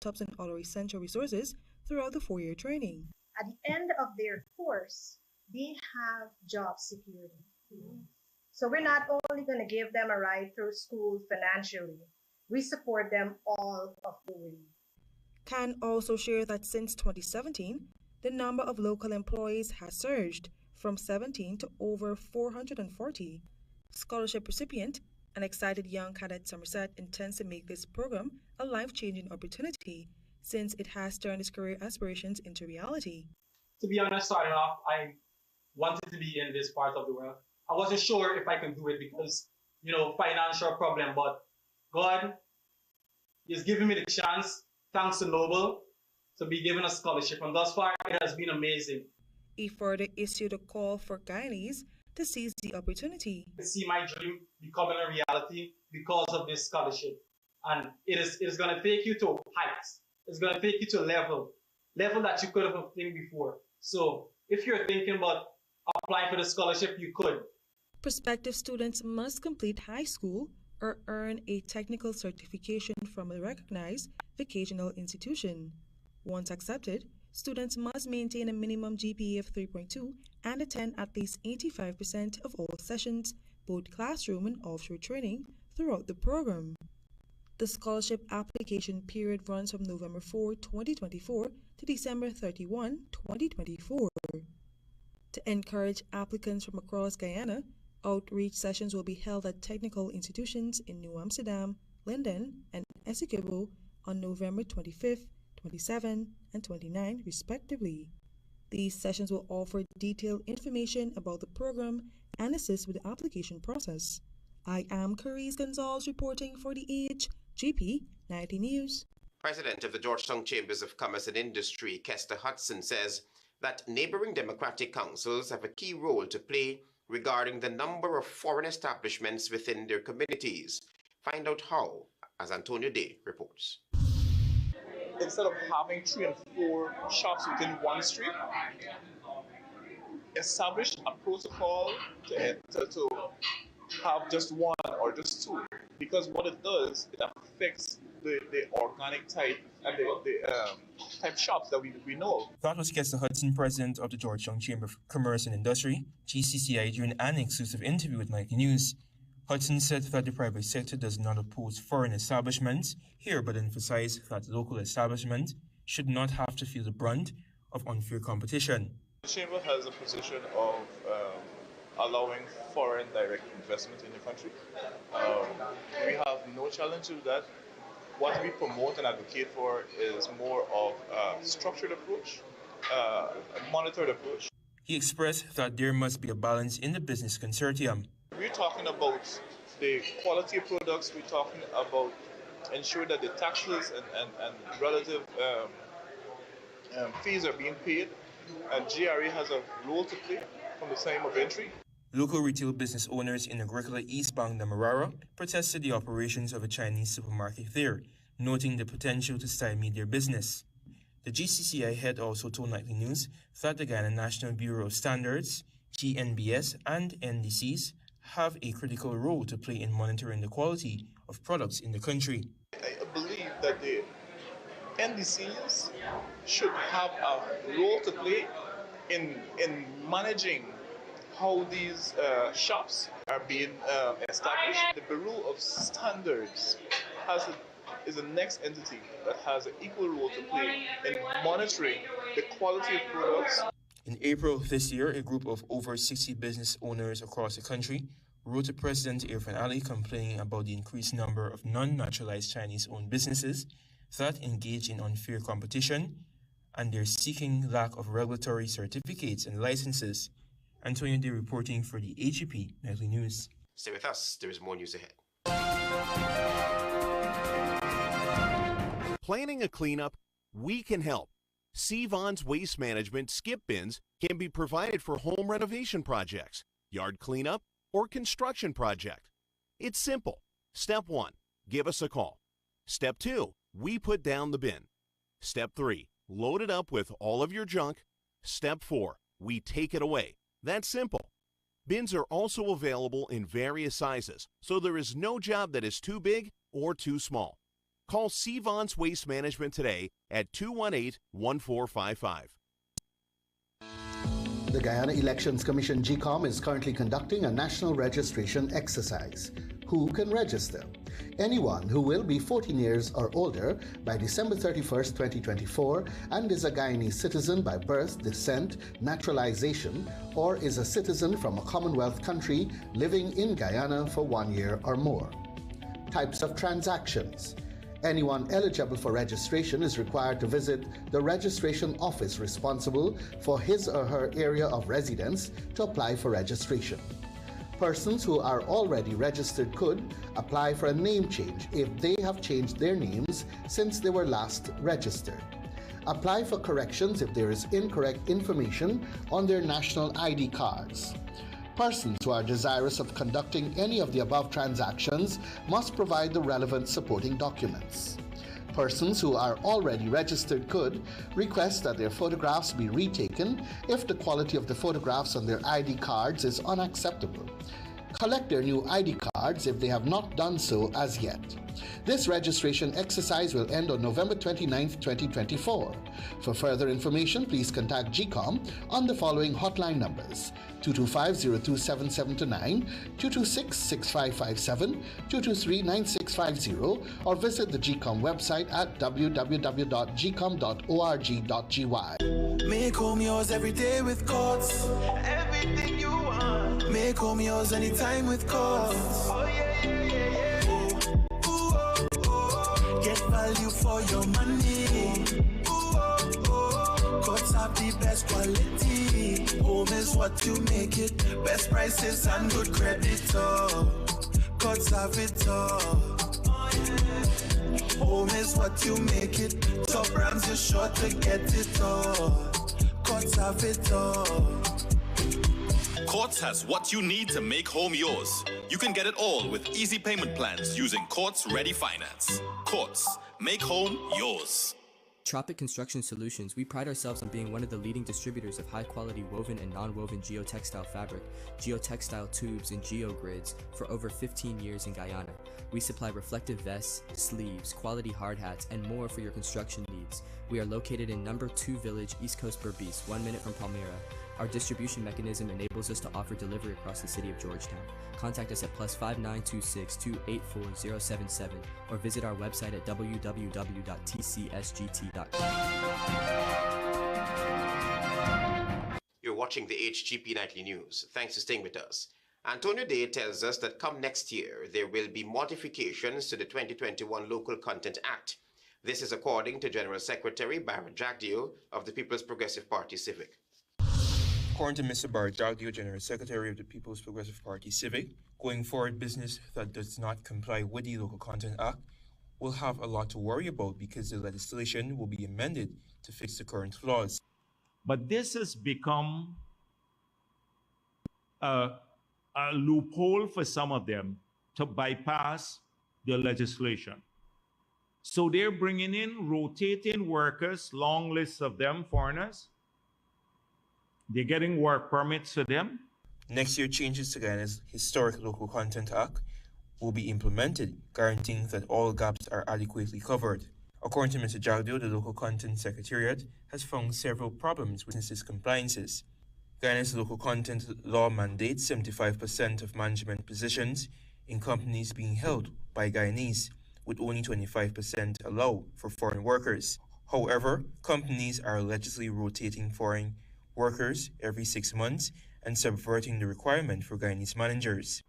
laptops, and other essential resources throughout the 4-year training. At the end of their course, they have job security. So we're not only going to give them a ride through school financially, we support them all of the way. Can also share that since 2017, the number of local employees has surged from 17 to over 440. Scholarship recipient and excited young cadet Somerset intends to make this program a life-changing opportunity since it has turned his career aspirations into reality. To be honest, starting off, I wanted to be in this part of the world. I wasn't sure if I could do it because, financial problem, but God is giving me the chance, thanks to Noble, to be given a scholarship, and thus far it has been amazing. He further issued a call for Guyanese to seize the opportunity. To see my dream becoming a reality because of this scholarship, and it is going to take you to heights. It's going to take you to a level that you could have think before. So if you're thinking about applying for the scholarship, you could. Prospective students must complete high school or earn a technical certification from a recognized vocational institution. Once accepted, students must maintain a minimum GPA of 3.2 and attend at least 85% of all sessions, both classroom and offshore training, throughout the program. The scholarship application period runs from November 4, 2024 to December 31, 2024. To encourage applicants from across Guyana, outreach sessions will be held at technical institutions in New Amsterdam, Linden, and Essequibo on November 25th, 27, and 29, respectively. These sessions will offer detailed information about the program and assist with the application process. I am Carice Gonzalez reporting for the HGP Nightly News. President of the Georgetown Chambers of Commerce and Industry, Kester Hudson, says that neighboring democratic councils have a key role to play regarding the number of foreign establishments within their communities. Find out how, as Antonio Day reports. Instead of having 3 and 4 shops within one street, establish a protocol to have just 1 or just 2, because what it does, it affects the organic type and the type shops that we know. That was Kester Hudson, president of the Georgetown Chamber of Commerce and Industry, GCCI, during an exclusive interview with Nightly News. Hudson said that the private sector does not oppose foreign establishments here, but emphasized that local establishments should not have to feel the brunt of unfair competition. The Chamber has a position of allowing foreign direct investment in the country. We have no challenge to that. What we promote and advocate for is more of a structured approach, a monitored approach. He expressed that there must be a balance in the business consortium. We're talking about the quality of products, we're talking about ensure that the taxes and relative fees are being paid, and GRA has a role to play from the time of entry. Local retail business owners in Agricola East Bank Demerara protested the operations of a Chinese supermarket there, noting the potential to stymie their business. The GCCI head also told Nightly News that the Guyana National Bureau of Standards, GNBS, and NDCs have a critical role to play in monitoring the quality of products in the country. I believe that the NDCs should have a role to play in managing how these shops are being established. The Bureau of Standards is the next entity that has an equal role to play in monitoring the quality of products. In April this year, a group of over 60 business owners across the country wrote to President Irfan Ali complaining about the increased number of non-naturalized Chinese-owned businesses that engage in unfair competition and their seeking lack of regulatory certificates and licenses. Antonio Day reporting for the HGP Nightly News. Stay with us, there is more news ahead. Planning a cleanup? We can help. Sevon's Waste Management skip bins can be provided for home renovation projects, yard cleanup, or construction project. It's simple. Step 1, give us a call. Step 2, we put down the bin. Step 3, load it up with all of your junk. Step 4, we take it away. That's simple. Bins are also available in various sizes, so there is no job that is too big or too small. Call Cvons Waste Management today at 218-1455. The Guyana Elections Commission GECOM is currently conducting a national registration exercise. Who can register? Anyone who will be 14 years or older by December 31st, 2024 and is a Guyanese citizen by birth, descent, naturalization, or is a citizen from a Commonwealth country living in Guyana for 1 year or more. Types of transactions. Anyone eligible for registration is required to visit the registration office responsible for his or her area of residence to apply for registration. Persons who are already registered could apply for a name change if they have changed their names since they were last registered. Apply for corrections if there is incorrect information on their national ID cards. Persons who are desirous of conducting any of the above transactions must provide the relevant supporting documents. Persons who are already registered could request that their photographs be retaken if the quality of the photographs on their ID cards is unacceptable. Collect their new ID cards if they have not done so as yet. This registration exercise will end on November 29, 2024. For further information, please contact GECOM on the following hotline numbers: 225-027729, 226-6557, 223-9650, or visit the GECOM website at www.gecom.org.gy. Make home yours every day with Courts. Everything you want. Make home yours anytime with Courts. Oh yeah, yeah, yeah, yeah. Ooh, oh, oh. Get value for your money. Ooh, oh, oh. Courts have the best quality. Home is what you make it. Best prices and good credit. Oh, Courts have it all. Home is what you make it. Top brands, you're sure to get it all. Courts have it all. Courts has what you need to make home yours. You can get it all with easy payment plans using Courts Ready Finance. Courts, make home yours. Tropic Construction Solutions, we pride ourselves on being one of the leading distributors of high-quality woven and non-woven geotextile fabric, geotextile tubes, and geogrids for over 15 years in Guyana. We supply reflective vests, sleeves, quality hard hats, and more for your construction needs. We are located in number 2 Village, East Coast Berbice, 1 minute from Palmyra. Our distribution mechanism enables us to offer delivery across the city of Georgetown. Contact us at +5926-284-077 or visit our website at www.tcsgt.com. You're watching the HGP Nightly News. Thanks for staying with us. Antonio Day tells us that come next year, there will be modifications to the 2021 Local Content Act. This is according to General Secretary Byron Jagdeo of the People's Progressive Party Civic. According to Mr. Byron Jagdeo, General Secretary of the People's Progressive Party Civic, going forward, business that does not comply with the Local Content Act will have a lot to worry about because the legislation will be amended to fix the current flaws. But this has become a loophole for some of them to bypass the legislation. So they're bringing in rotating workers, long lists of them, foreigners. They're getting work permits for them. Next year, changes to Guyana's historic Local Content Act will be implemented, guaranteeing that all gaps are adequately covered. According to Mr. Jagdeo, the Local Content Secretariat has found several problems with business compliances. Guyana's local content law mandates 75% of management positions in companies being held by Guyanese, with only 25% allowed for foreign workers. However, companies are allegedly rotating foreign workers every 6 months and subverting the requirement for Guyanese managers.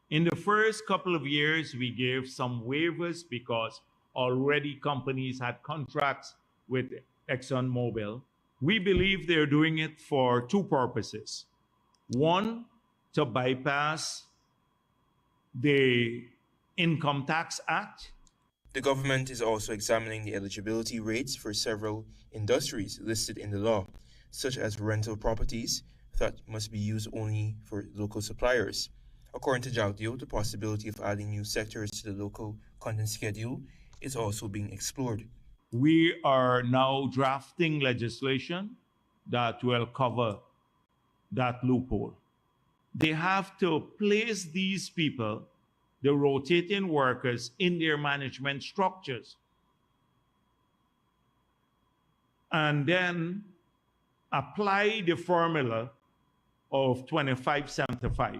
In the first couple of years, we gave some waivers because already companies had contracts with ExxonMobil. We believe they're doing it for two purposes. One, to bypass the Income Tax Act. The government is also examining the eligibility rates for several industries listed in the law, such as rental properties that must be used only for local suppliers. According to Jagdeo, the possibility of adding new sectors to the local content schedule is also being explored. We are now drafting legislation that will cover that loophole. They have to place these people the rotating workers in their management structures. And then apply the formula of 2575.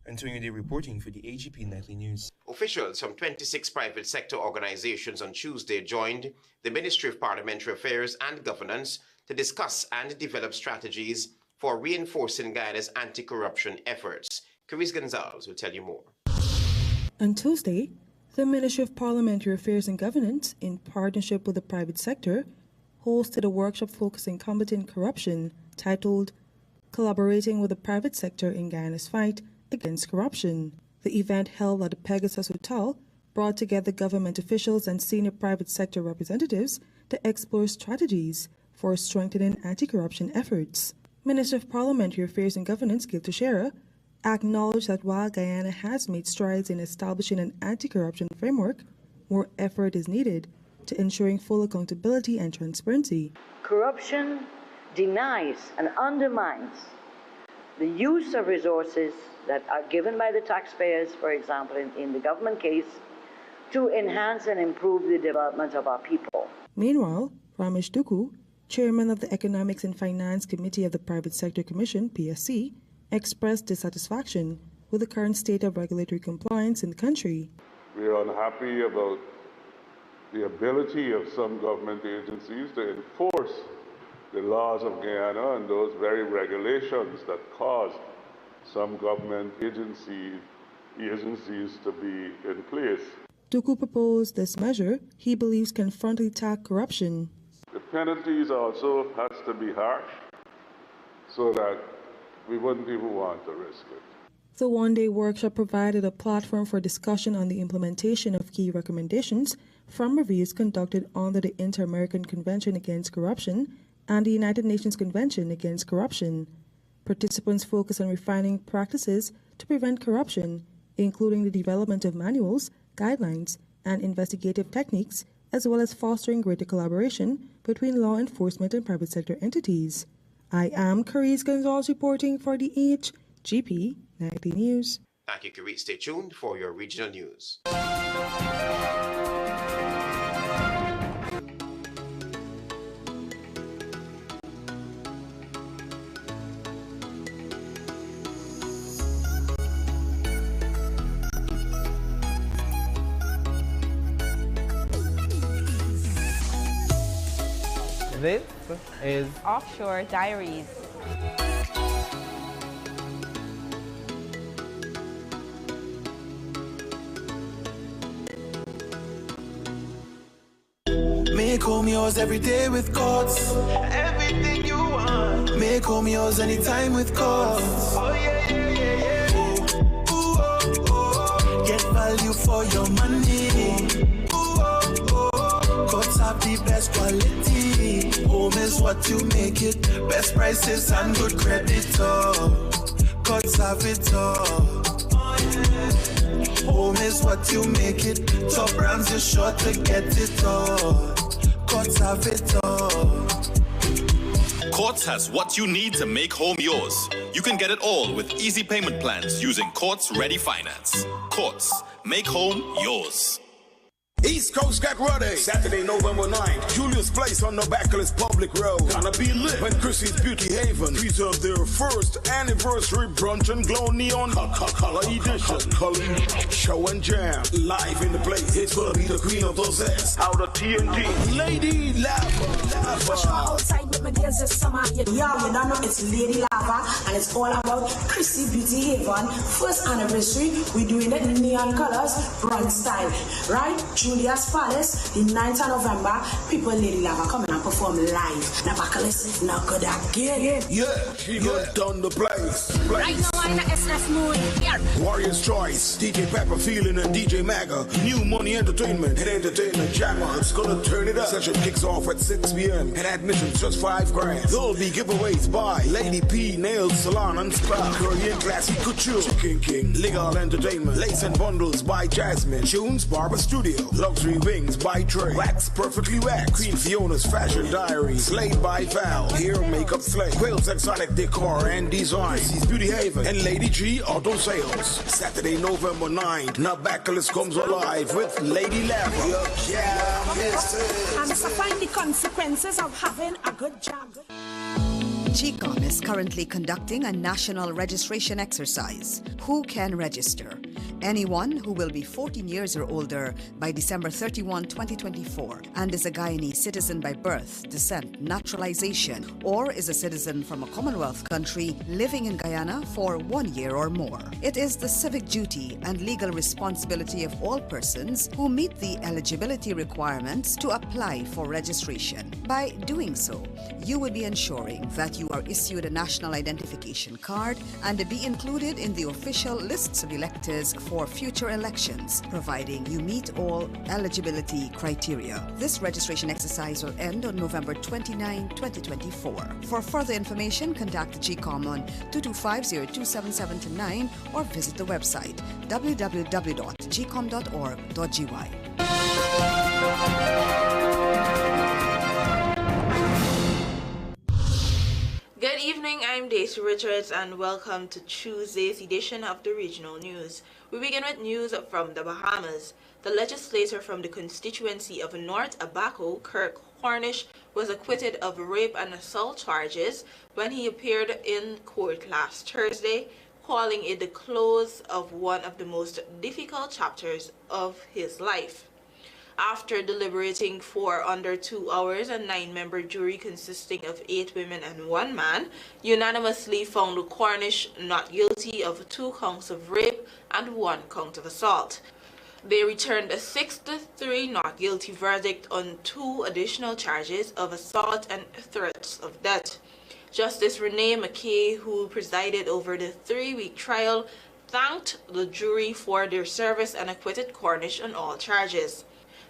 Antonio Day reporting for the HGP Nightly News. Officials from 26 private sector organizations on Tuesday joined the Ministry of Parliamentary Affairs and Governance to discuss and develop strategies for reinforcing Guyana's anti-corruption efforts. Carice Gonzalez will tell you more. On Tuesday, the Ministry of Parliamentary Affairs and Governance, in partnership with the private sector, hosted a workshop focusing on combating corruption titled Collaborating with the Private Sector in Guyana's Fight Against Corruption. The event, held at the Pegasus Hotel, brought together government officials and senior private sector representatives to explore strategies for strengthening anti-corruption efforts. Minister of Parliamentary Affairs and Governance Gil Teixeira acknowledged that while Guyana has made strides in establishing an anti-corruption framework, more effort is needed to ensuring full accountability and transparency. Corruption denies and undermines the use of resources that are given by the taxpayers, for example, in the government case, to enhance and improve the development of our people. Meanwhile, Ramesh Duku, chairman of the Economics and Finance Committee of the Private Sector Commission, PSC, expressed dissatisfaction with the current state of regulatory compliance in the country. We are unhappy about the ability of some government agencies to enforce the laws of Guyana and those very regulations that cause some government agencies to be in place. Duku proposed this measure he believes can frontally tackle corruption. The penalties also has to be harsh so that we wouldn't even want to risk it. The one-day workshop provided a platform for discussion on the implementation of key recommendations from reviews conducted under the Inter-American Convention Against Corruption and the United Nations Convention Against Corruption. Participants focused on refining practices to prevent corruption, including the development of manuals, guidelines, and investigative techniques, as well as fostering greater collaboration between law enforcement and private sector entities. I am Carice Gonzalez reporting for the HGP Nightly News. Thank you, Carice. Stay tuned for your regional news. This is Offshore Diaries. Make home yours every day with Courts. Everything you want. Make home yours anytime with Courts. Oh yeah, yeah, yeah, yeah. Ooh, oh, oh. Get value for your money. Ooh, oh, oh. Courts have the best quality. Home is what you make it. Best prices and good credit. Courts have it all. Home is what you make it. Top brands, you're sure to get it all. Courts have it all. Courts has what you need to make home yours. You can get it all with easy payment plans using Courts Ready Finance. Courts, make home yours. East Coast get ready. Saturday, November 9th, Julius Place on the Backless Public Road. Gonna be lit when Chrissy's Beauty Haven preserve their first anniversary brunch and glow neon color edition. Color show and jam live in the place. It's gonna be the queen of those ass out of TNT. Lady Lava. Outside with my girls this summer. Yo, you don't know it's Lady Lava and it's all about Chrissy Beauty Haven first anniversary. We're doing it in neon colors, bright style, right? Julius Palace, the 9th of November, people Lady Lava coming and perform live. Now Backless, now good again. Yeah, she got done the place. Right now I'm in a SF mood. Here. Warrior's Choice, DJ Pepper Feeling and DJ Maga. New Money Entertainment and Entertainment Jammer. It's gonna turn it up. Session kicks off at 6 p.m. and admission's just $5,000. There'll be giveaways by Lady P, Nails, Salon and Spa, Korean Classic Couture, Chicken King, Legal Entertainment, Lace and Bundles by Jasmine, Tunes Barber Studio, Luxury Wings by Trey, Wax Perfectly Wax, Queen Fiona's Fashion Diary, Slayed by Val, Hair Makeup Slay, Wales Exotic Decor and Design, Chrissy's Beauty Haven, and Lady G Auto Sales. Saturday, November 9th, Nabakalis comes alive with Lady Lava. You can't miss it. And to find the consequences of having a good job. GECOM is currently conducting a national registration exercise. Who can register? Anyone who will be 14 years or older by December 31, 2024 and is a Guyanese citizen by birth, descent, naturalization, or is a citizen from a Commonwealth country living in Guyana for 1 year or more. It is the civic duty and legal responsibility of all persons who meet the eligibility requirements to apply for registration. By doing so, you will be ensuring that you are issued a national identification card and be included in the official lists of electors for future elections, providing you meet all eligibility criteria. This registration exercise will end on November 29, 2024. For further information, contact GECOM on 225-027729 or visit the website www.gecom.org.gy. Good evening, I'm Daisy Richards and welcome to Tuesday's edition of the Regional News. We begin with news from the Bahamas. The legislator from the constituency of North Abaco, Kirk Cornish, was acquitted of rape and assault charges when he appeared in court last Thursday, calling it the close of one of the most difficult chapters of his life. After deliberating for under 2 hours, a 9-member jury consisting of 8 women and 1 man unanimously found Cornish not guilty of 2 counts of rape and 1 count of assault. They returned a 6-3 not guilty verdict on 2 additional charges of assault and threats of death. Justice Renee McKay, who presided over the 3-week trial, thanked the jury for their service and acquitted Cornish on all charges.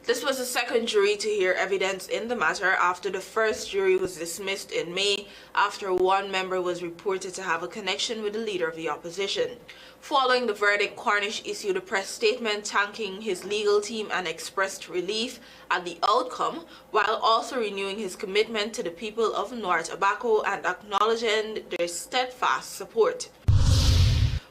This was the second jury to hear evidence in the matter after the first jury was dismissed in May after 1 member was reported to have a connection with the leader of the opposition. Following the verdict, Cornish issued a press statement thanking his legal team and expressed relief at the outcome, while also renewing his commitment to the people of North Abaco and acknowledging their steadfast support.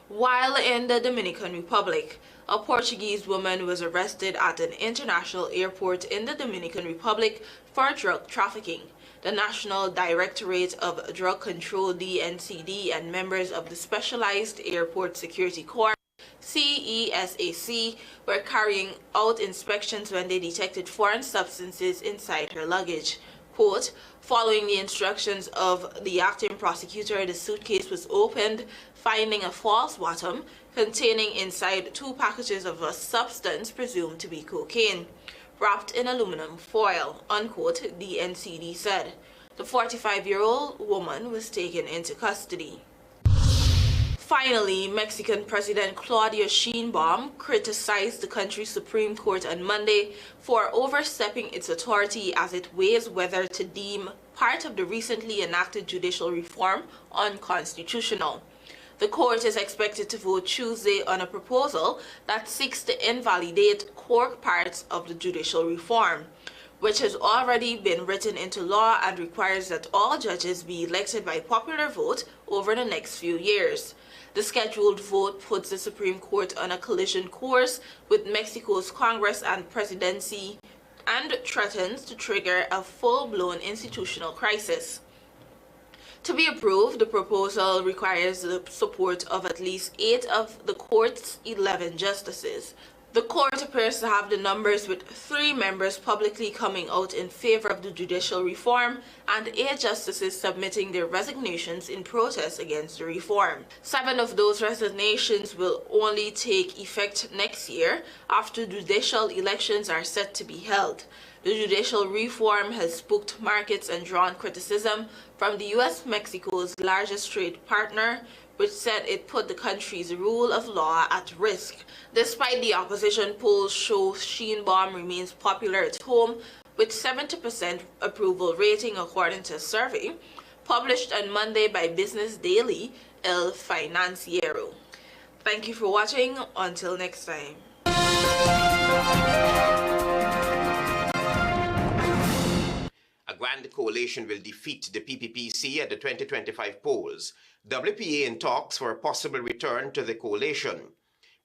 While in the Dominican Republic, a Portuguese woman was arrested at an international airport in the Dominican Republic for drug trafficking. The National Directorate of Drug Control (DNCD) and members of the Specialized Airport Security Corps (CESAC) were carrying out inspections when they detected foreign substances inside her luggage. Quote, following the instructions of the acting prosecutor, the suitcase was opened, finding a false bottom containing inside 2 packages of a substance presumed to be cocaine, wrapped in aluminum foil, unquote, the NCD said. The 45-year-old woman was taken into custody. Finally, Mexican President Claudia Sheinbaum criticized the country's Supreme Court on Monday for overstepping its authority as it weighs whether to deem part of the recently enacted judicial reform unconstitutional. The court is expected to vote Tuesday on a proposal that seeks to invalidate core parts of the judicial reform, which has already been written into law and requires that all judges be elected by popular vote over the next few years. The scheduled vote puts the Supreme Court on a collision course with Mexico's Congress and presidency and threatens to trigger a full-blown institutional crisis. To be approved, the proposal requires the support of at least 8 of the court's 11 justices. The court appears to have the numbers, with 3 members publicly coming out in favor of the judicial reform and 8 justices submitting their resignations in protest against the reform. 7 of those resignations will only take effect next year after judicial elections are set to be held. The judicial reform has spooked markets and drawn criticism from the U.S., Mexico's largest trade partner, which said it put the country's rule of law at risk. Despite the opposition, polls show Sheinbaum remains popular at home with 70% approval rating according to a survey published on Monday by Business Daily El Financiero. Thank you for watching. Until next time. A when the coalition will defeat the PPPC at the 2025 polls. WPA in talks for a possible return to the coalition.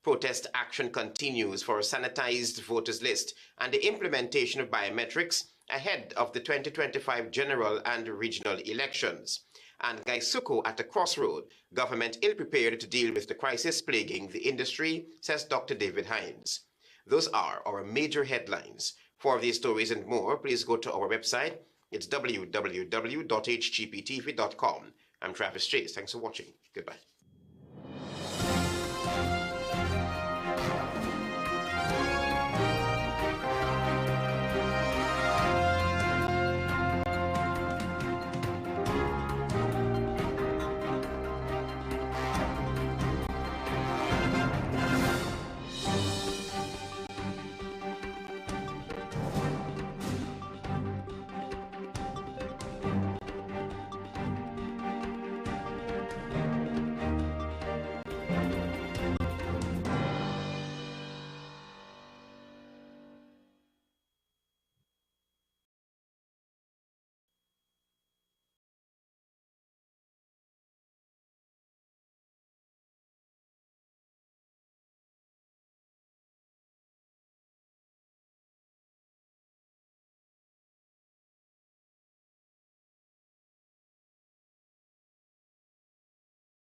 Protest action continues for a sanitized voters list and the implementation of biometrics ahead of the 2025 general and regional elections. And Gaisuko at a crossroad, government ill-prepared to deal with the crisis plaguing the industry, says Dr. David Hines. Those are our major headlines. For these stories and more, please go to our website. It's www.hgptv.com. I'm Travis Chase. Thanks for watching. Goodbye.